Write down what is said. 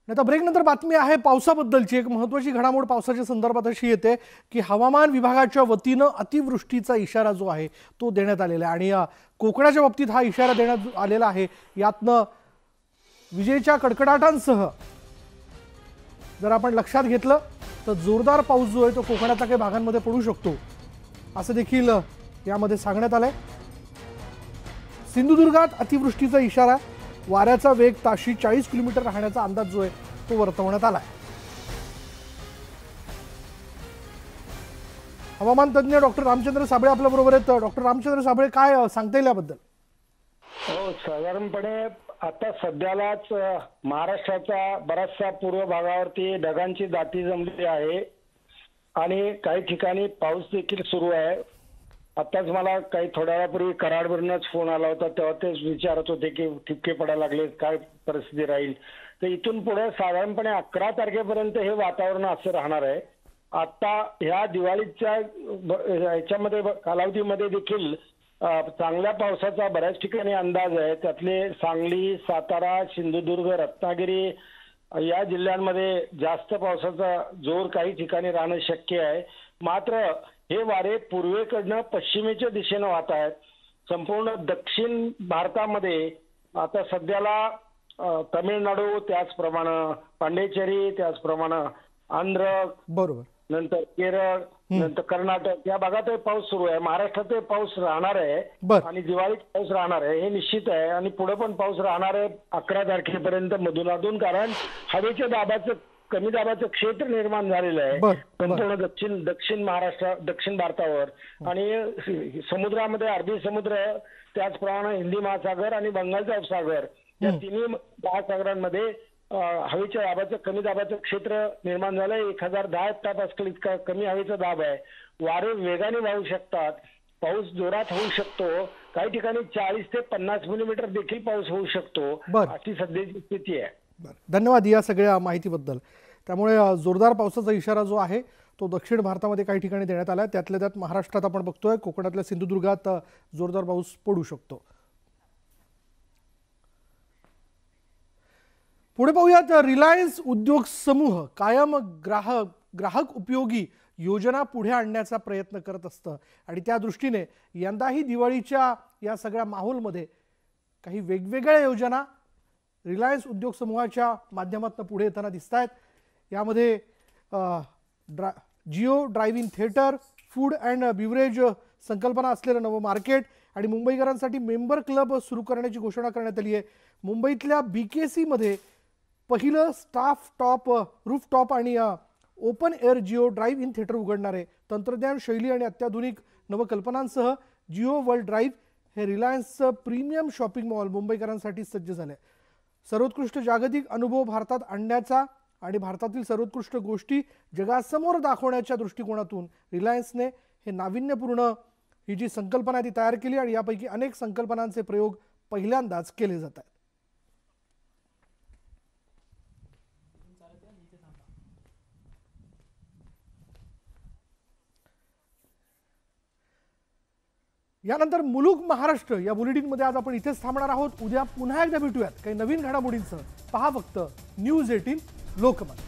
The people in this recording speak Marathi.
आता ब्रेक नंतर बातमी आहे पावसाबद्दलची। एक महत्त्वाची घडामोड पावसाच्या संदर्भात अशी येते की हवामान विभागाच्या वतीनं अतिवृष्टीचा इशारा जो आहे तो देण्यात आलेला आहे आणि कोकणाच्या बाबतीत हा इशारा देण्यात आलेला आहे। यातनं विजेच्या कडकडाटांसह जर आपण लक्षात घेतलं तर जोरदार पाऊस जो आहे तो कोकणातल्या काही भागांमध्ये पडू शकतो असं देखील यामध्ये सांगण्यात आलंय। सिंधुदुर्गात अतिवृष्टीचा इशारा, वाऱ्याचा वेग ताशी 40 किलोमीटर राहण्याचा अंदाज जो आहे तो वर्तवण्यात आलाय। हवामान तज्ञ डॉक्टर रामचंद्र साबळे आपल्या बरोबर आहेत। डॉक्टर रामचंद्र साबळे, काय सांगता येईल याबद्दल? हो, साधारणपणे आता सध्यालाच महाराष्ट्राच्या बराचसा पूर्व भागावरती ढगांची दाटी जमली आहे आणि काही ठिकाणी पाऊस देखील सुरू आहे। आताच मला काही थोड्या वेळापूर्वी कराडवरूनच फोन आला होता, तेव्हा तेच विचारत होते की ठिपके पडायला लागले, काय परिस्थिती राहील। तर इथून पुढे साधारणपणे 11 तारखेपर्यंत हे वातावरण असं राहणार आहे। आता ह्या दिवाळीच्या ह्याच्यामध्ये कालावधीमध्ये देखील चांगल्या पावसाचा बऱ्याच ठिकाणी अंदाज आहे। त्यातले सांगली, सातारा, सिंधुदुर्ग, रत्नागिरी या जिल्ह्यांमध्ये जास्त पावसाचा जोर काही ठिकाणी राहणं शक्य आहे। मात्र हे वारे पूर्वेकडनं पश्चिमेच्या दिशेनं वाहत आहेत। संपूर्ण दक्षिण भारतामध्ये आता सध्याला तमिळनाडू, त्याचप्रमाणे पांडिचेरी, त्याचप्रमाणे आंध्र, बरोबर, नंतर केरळ, नंतर कर्नाटक या भागातही पाऊस सुरू आहे। महाराष्ट्रातही पाऊस राहणार आहे आणि दिवाळीत पाऊस राहणार आहे हे निश्चित आहे आणि पुढे पण पाऊस राहणार आहे 11 तारखेपर्यंत मधून, कारण हवेच्या दाबाचं कमी दाबाचं क्षेत्र निर्माण झालेलं आहे संपूर्ण दक्षिण महाराष्ट्र, दक्षिण भारतावर आणि समुद्रामध्ये अरबी समुद्र, त्याचप्रमाणे हिंदी महासागर आणि बंगालचा उपसागर या तिन्ही महासागरांमध्ये हवेच्या दाबाचं कमी दाबाचं क्षेत्र निर्माण झालंय। 1010 हेक्टरपास्कल इतका कमी हवेचा दाब आहे। वारे वेगाने वाहू शकतात, पाऊस जोरात होऊ शकतो, काही ठिकाणी 40 ते 50 मिलीमीटर देखील पाऊस होऊ शकतो, अशी सध्याची स्थिती आहे। धन्यवाद या सगळ्या माहितीबद्दल। त्यामुळे जोरदार पावसाचा इशारा जो आहे तो दक्षिण भारतामध्ये काही ठिकाणी देण्यात आला आहे। त्यातल्या त्यात महाराष्ट्रात आपण बघतोय कोकणातल्या सिंधुदुर्गात जोरदार पाऊस पडू शकतो। पुढे पाहूयात, रिलायन्स उद्योग समूह कायम ग्राहक उपयोगी योजना पुढे आणण्याचा प्रयत्न करत असतं आणि त्या दृष्टीने यंदाही दिवाळीच्या या सगळ्या माहोलमध्ये काही वेगवेगळ्या योजना रिलायन्स उद्योग समूहाच्या माध्यमातून पुढे येताना दिसत आहेत। यामध्ये Jio drive in theatre, food and beverage संकल्पना असलेलं नवं मार्केट आणि मुंबईकरांसाठी मेंबर क्लब सुरू करण्याची घोषणा करण्यात आली आहे। मुंबईतल्या BKC मध्ये पहिलं रूफटॉप आणि open air Jio drive in theatre उघडणार आहे। तंत्रज्ञान, शैली आणि अत्याधुनिक नवकल्पनांसह जिओ वर्ल्ड ड्राईव्ह हे रिलायन्सचं प्रीमियम शॉपिंग मॉल मुंबईकरांसाठी सज्ज झाले। सर्वोत्कृष्ट जागतिक अनुभव भारतात आणण्याचा आणि भारतातील सर्वोत्कृष्ट गोष्टी जगासमोर दाखवण्याच्या दृष्टिकोनातून रिलायन्सने हे नाविन्यपूर्ण ही जी संकल्पना ती तयार केली आणि यापैकी अनेक संकल्पनांचे प्रयोग पहिल्यांदाच केले जात आहेत। यानंतर मुलुक महाराष्ट्र या बुलेटिनमध्ये आज आपण इथेच थांबणार आहोत। उद्या पुन्हा एकदा भेटूयात काही नवीन घडामोडींसह। पहा फक्त न्यूज 18 लोकमत।